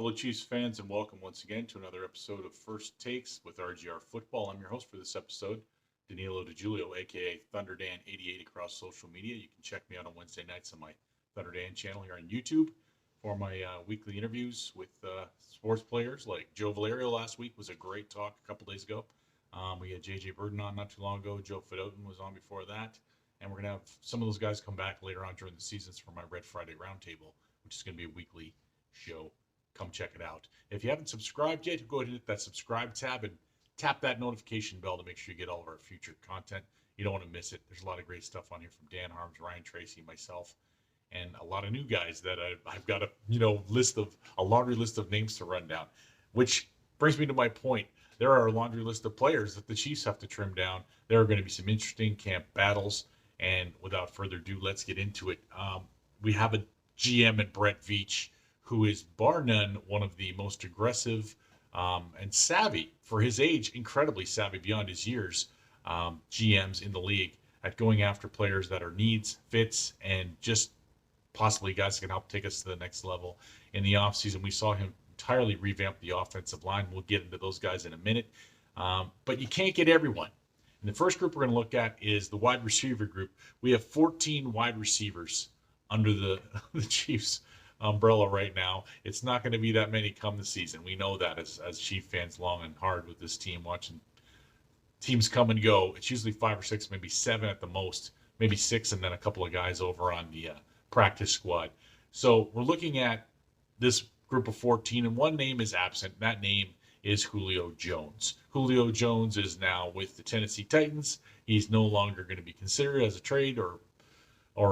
Hello, Chiefs fans, and welcome once again to another episode of First Takes with RGR Football. I'm your host for this episode, Danilo DiGiulio, aka ThunderDan88 across social media. You can check me out on Wednesday nights on my ThunderDan channel here on YouTube for my weekly interviews with sports players like Joe Valerio last week was a great talk a couple days ago. We had JJ Burton on not too long ago. Joe Fidotin was on before that. And we're going to have some of those guys come back later on during the seasons for my Red Friday Roundtable, which is going to be a weekly show. Come check it out. If you haven't subscribed yet, go ahead and hit that subscribe tab and tap that notification bell to make sure you get all of our future content. You don't want to miss it. There's a lot of great stuff on here from Dan Harms, Ryan Tracy, myself, and a lot of new guys that I've got a laundry list of names to run down, which brings me to my point. There are a laundry list of players that the Chiefs have to trim down. There are going to be some interesting camp battles, and without further ado, let's get into it. We have a GM at Brett Veach, who is bar none one of the most aggressive and savvy for his age, incredibly savvy beyond his years, GMs in the league at going after players that are needs, fits, and just possibly guys that can help take us to the next level. In the offseason, we saw him entirely revamp the offensive line. We'll get into those guys in a minute. But you can't get everyone. And the first group we're going to look at is the wide receiver group. We have 14 wide receivers under the Chiefs umbrella right now. It's not going to be that many come the season. We know that as Chief fans long and hard with this team, watching teams come and go. It's usually 5 or 6, maybe 7 at the most, maybe 6, and then a couple of guys over on the practice squad. So we're looking at this group of 14, and one name is absent. That name is Julio Jones. Julio Jones is now with the Tennessee Titans. He's no longer going to be considered as a trade or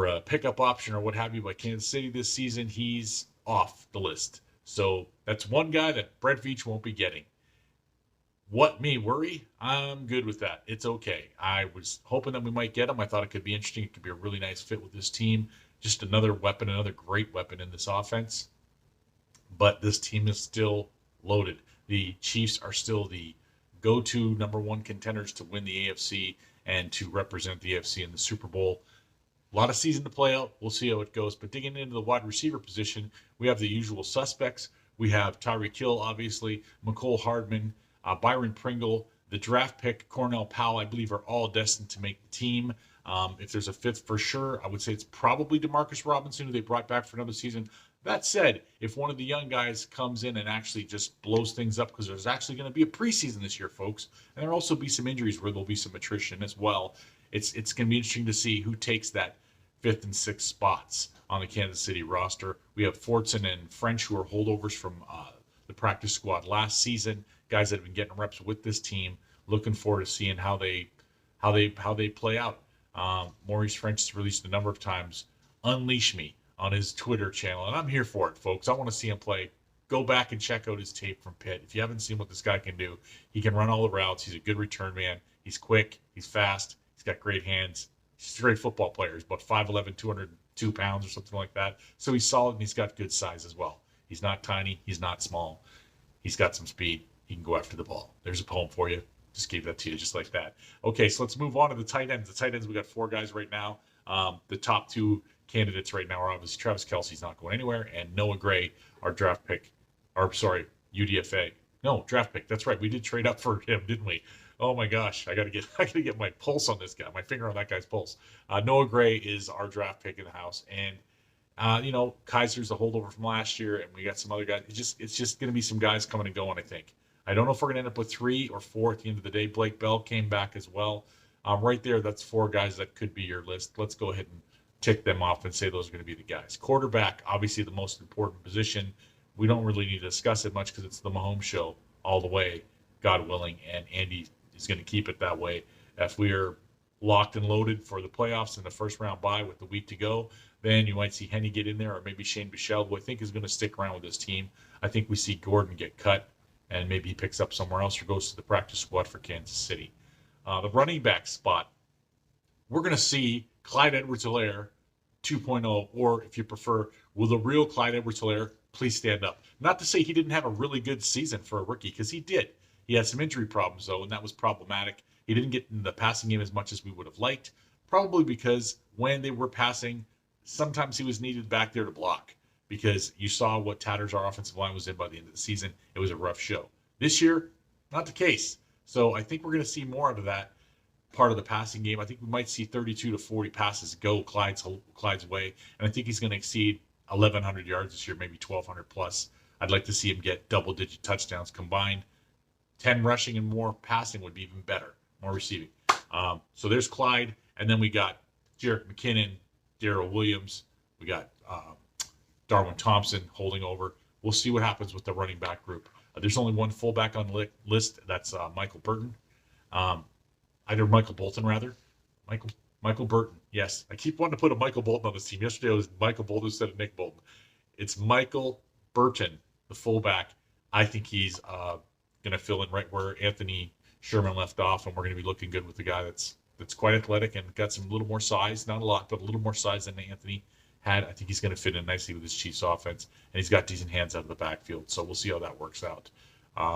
a pickup option or what have you by Kansas City this season. He's off the list. So that's one guy that Brett Veach won't be getting. What me worry? I'm good with that. It's okay. I was hoping that we might get him. I thought it could be interesting. It could be a really nice fit with this team. Just another weapon, another great weapon in this offense. But this team is still loaded. The Chiefs are still the go-to number one contenders to win the AFC and to represent the AFC in the Super Bowl. A lot of season to play out. We'll see how it goes. But digging into the wide receiver position, we have the usual suspects. We have Tyreek Hill, obviously, McCole Hardman, Byron Pringle, the draft pick, Cornell Powell, I believe are all destined to make the team. If there's a fifth for sure, I would say it's probably Demarcus Robinson, who they brought back for another season. That said, if one of the young guys comes in and actually just blows things up, because there's actually going to be a preseason this year, folks, and there'll also be some injuries where there'll be some attrition as well. It's going to be interesting to see who takes that 5th and 6th spots on the Kansas City roster. We have Fortson and French, who are holdovers from the practice squad last season, guys that have been getting reps with this team. Looking forward to seeing how they play out. Maurice French has released a number of times, "Unleash me" on his Twitter channel, and I'm here for it, folks. I want to see him play. Go back and check out his tape from Pitt. If you haven't seen what this guy can do, he can run all the routes. He's a good return man. He's quick. He's fast. He's got great hands. He's a great football player. He's about 5'11", 202 pounds or something like that. So he's solid, and he's got good size as well. He's not tiny. He's not small. He's got some speed. He can go after the ball. There's a poem for you. Just gave that to you just like that. Okay, so let's move on to the tight ends. The tight ends, we got 4 guys right now. The top 2 candidates right now are obviously Travis Kelce's not going anywhere, and Noah Gray, our draft pick. UDFA. No, draft pick. That's right. We did trade up for him, didn't we? Oh my gosh, I gotta get my pulse on this guy, my finger on that guy's pulse. Noah Gray is our draft pick in the house, and Kaiser's a holdover from last year, and we got some other guys. It's just gonna be some guys coming and going, I think. I don't know if we're gonna end up with 3 or 4 at the end of the day. Blake Bell came back as well. Right there, that's 4 guys that could be your list. Let's go ahead and tick them off and say those are going to be the guys. Quarterback, obviously the most important position. We don't really need to discuss it much because it's the Mahomes show all the way, God willing, and Andy is going to keep it that way. If we are locked and loaded for the playoffs in the first round bye with the week to go, then you might see Henny get in there, or maybe Shane Bichelle, who I think is going to stick around with this team. I think we see Gordon get cut, and maybe he picks up somewhere else or goes to the practice squad for Kansas City. The running back spot, we're going to see Clyde Edwards-Helaire 2.0, or if you prefer, will the real Clyde Edwards-Helaire please stand up? Not to say he didn't have a really good season for a rookie, because he did. He had some injury problems, though, and that was problematic. He didn't get in the passing game as much as we would have liked, probably because when they were passing, sometimes he was needed back there to block. because you saw what tatters our offensive line was in by the end of the season. It was a rough show. This year, not the case. So I think we're going to see more out of that part of the passing game. I think we might see 32 to 40 passes go Clyde's way, and I think he's going to exceed 1,100 yards this year, maybe 1,200 plus. I'd like to see him get double-digit touchdowns combined. 10 rushing and more passing would be even better, more receiving. So there's Clyde, and then we got Jerick McKinnon, Darrell Williams. We got Darwin Thompson holding over. We'll see what happens with the running back group. There's only one fullback on the list. That's Michael Burton. Michael Bolton, rather. Michael Burton. Yes, I keep wanting to put a Michael Bolton on this team. Yesterday it was Michael Bolton instead of Nick Bolton. It's Michael Burton, the fullback. I think he's going to fill in right where Anthony Sherman left off, and we're going to be looking good with the guy that's quite athletic and got some little more size, not a lot, but a little more size than Anthony had. I think he's going to fit in nicely with his Chiefs offense, and he's got decent hands out of the backfield. So we'll see how that works out.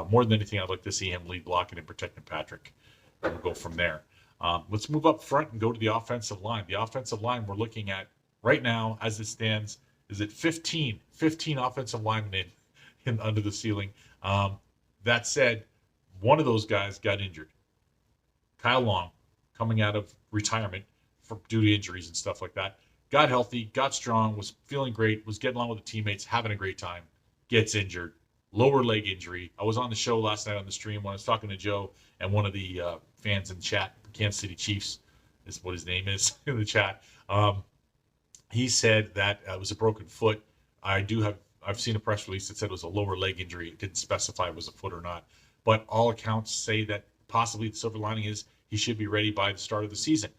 More than anything, I'd like to see him lead blocking and protecting Patrick, and we'll go from there. Let's move up front and go to the offensive line. The offensive line we're looking at right now, as it stands, is at 15 offensive linemen in under the ceiling. That said, one of those guys got injured. Kyle Long, coming out of retirement due to injuries and stuff like that, got healthy, got strong, was feeling great, was getting along with the teammates, having a great time, gets injured, lower leg injury. I was on the show last night on the stream when I was talking to Joe, and one of the fans in the chat, Kansas City Chiefs is what his name is in the chat. He said that it was a broken foot. I've seen a press release that said it was a lower leg injury. It didn't specify if it was a foot or not. But all accounts say that possibly the silver lining is he should be ready by the start of the season.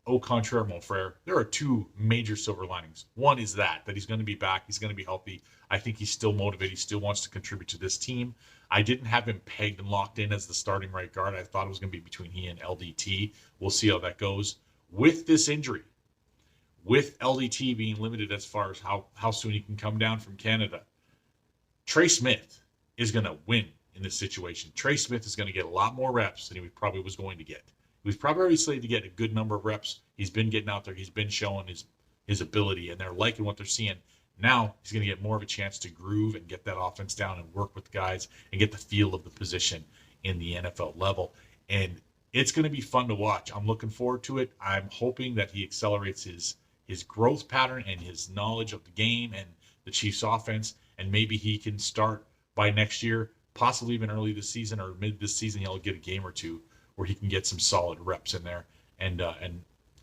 Au contraire, mon frere, there are two major silver linings. One is that he's going to be back. He's going to be healthy. I think he's still motivated. He still wants to contribute to this team. I didn't have him pegged and locked in as the starting right guard. I thought it was going to be between he and LDT. We'll see how that goes. With this injury, with LDT being limited as far as how soon he can come down from Canada, Trey Smith is going to win in this situation. Trey Smith is going to get a lot more reps than he probably was going to get. He was probably already slated to get a good number of reps. He's been getting out there. He's been showing his ability, and they're liking what they're seeing. Now he's going to get more of a chance to groove and get that offense down and work with guys and get the feel of the position in the NFL level. And it's going to be fun to watch. I'm looking forward to it. I'm hoping that he accelerates his growth pattern and his knowledge of the game and the Chiefs offense, and maybe he can start by next year, possibly even early this season or mid this season. He'll get a game or two where he can get some solid reps in there and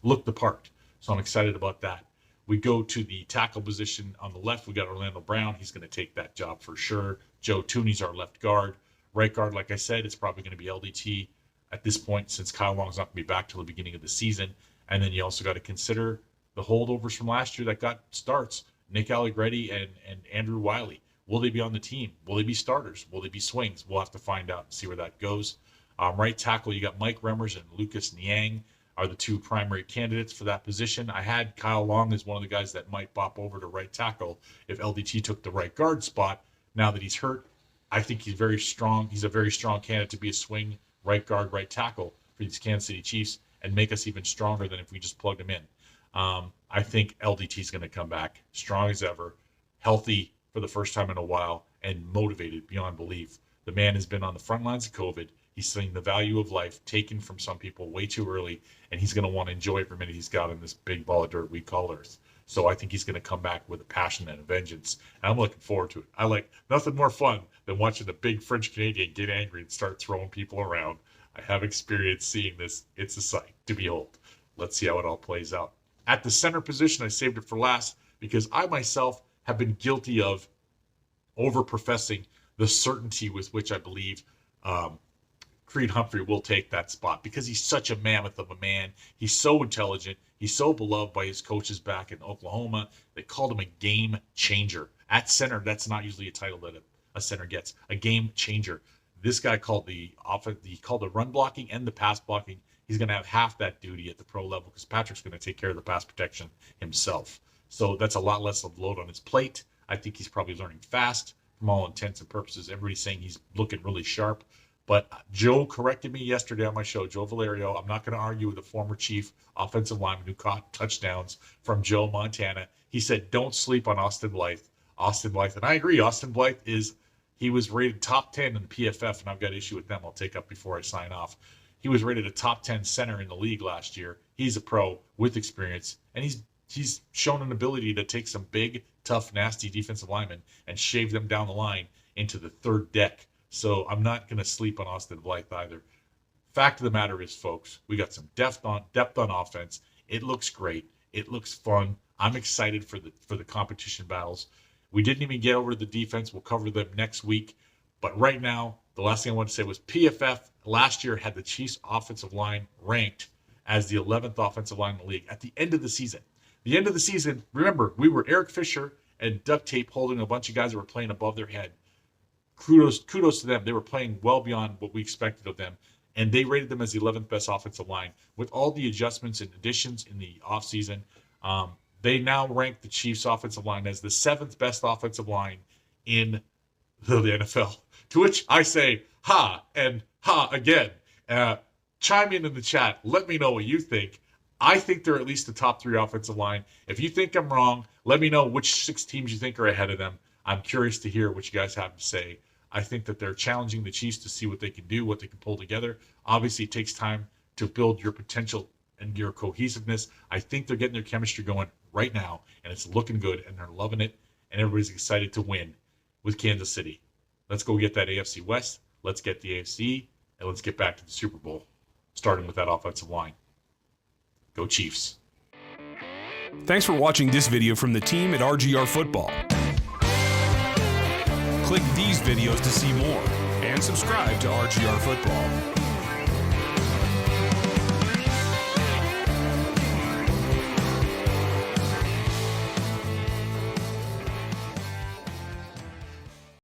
look the part. So I'm excited about that. We go to the tackle position on the left. We got Orlando Brown. He's going to take that job for sure. Joe Tooney's our left guard. Right guard, like I said, it's probably going to be LDT at this point, since Kyle Long's not going to be back till the beginning of the season. And then you also got to consider the holdovers from last year that got starts, Nick Allegretti and Andrew Wiley. Will they be on the team? Will they be starters? Will they be swings? We'll have to find out and see where that goes. Right tackle, you got Mike Remmers and Lucas Niang are the two primary candidates for that position. I had Kyle Long as one of the guys that might pop over to right tackle if LDT took the right guard spot. Now that he's hurt, I think he's very strong. He's a very strong candidate to be a swing right guard, right tackle for these Kansas City Chiefs and make us even stronger than if we just plugged him in. I think LDT is going to come back strong as ever, healthy for the first time in a while, and motivated beyond belief. The man has been on the front lines of COVID. He's seen the value of life taken from some people way too early, and he's going to want to enjoy every minute he's got in this big ball of dirt we call Earth. So I think he's going to come back with a passion and a vengeance, and I'm looking forward to it. I like nothing more fun than watching the big French Canadian get angry and start throwing people around. I have experience seeing this. It's a sight to behold. Let's see how it all plays out. At the center position, I saved it for last because I myself have been guilty of over-professing the certainty with which I believe Creed Humphrey will take that spot because he's such a mammoth of a man. He's so intelligent. He's so beloved by his coaches back in Oklahoma. They called him a game changer. At center, that's not usually a title that a center gets. A game changer. This guy called the run blocking and the pass blocking. He's going to have half that duty at the pro level because Patrick's going to take care of the pass protection himself. So that's a lot less of load on his plate. I think he's probably learning fast from all intents and purposes. Everybody's saying he's looking really sharp. But Joe corrected me yesterday on my show, Joe Valerio. I'm not going to argue with a former Chief offensive lineman who caught touchdowns from Joe Montana. He said, don't sleep on Austin Blythe. Austin Blythe, and I agree, Austin Blythe he was rated top 10 in PFF, and I've got an issue with them I'll take up before I sign off. He was rated a top 10 center in the league last year. He's a pro with experience, and he's shown an ability to take some big, tough, nasty defensive linemen and shave them down the line into the third deck. So I'm not going to sleep on Austin Blythe either. Fact of the matter is, folks, we got some depth on offense. It looks great. It looks fun. I'm excited for the competition battles. We didn't even get over to the defense. We'll cover them next week. But right now, the last thing I want to say was PFF last year had the Chiefs' offensive line ranked as the 11th offensive line in the league at the end of the season. The end of the season, remember, we were Eric Fisher and duct tape holding a bunch of guys that were playing above their head. Kudos to them. They were playing well beyond what we expected of them, and they rated them as the 11th best offensive line. With all the adjustments and additions in the offseason, they now rank the Chiefs' offensive line as the 7th best offensive line in the NFL. To which I say, ha, and ha again. Chime in the chat. Let me know what you think. I think they're at least the top 3 offensive line. If you think I'm wrong, let me know which 6 teams you think are ahead of them. I'm curious to hear what you guys have to say. I think that they're challenging the Chiefs to see what they can do, what they can pull together. Obviously, it takes time to build your potential and your cohesiveness. I think they're getting their chemistry going right now, and it's looking good, and they're loving it, and everybody's excited to win with Kansas City. Let's go get that AFC West. Let's get the AFC, and let's get back to the Super Bowl, starting with that offensive line. Go Chiefs. Thanks for watching this video from the team at RGR Football. Click these videos to see more and subscribe to RGR Football.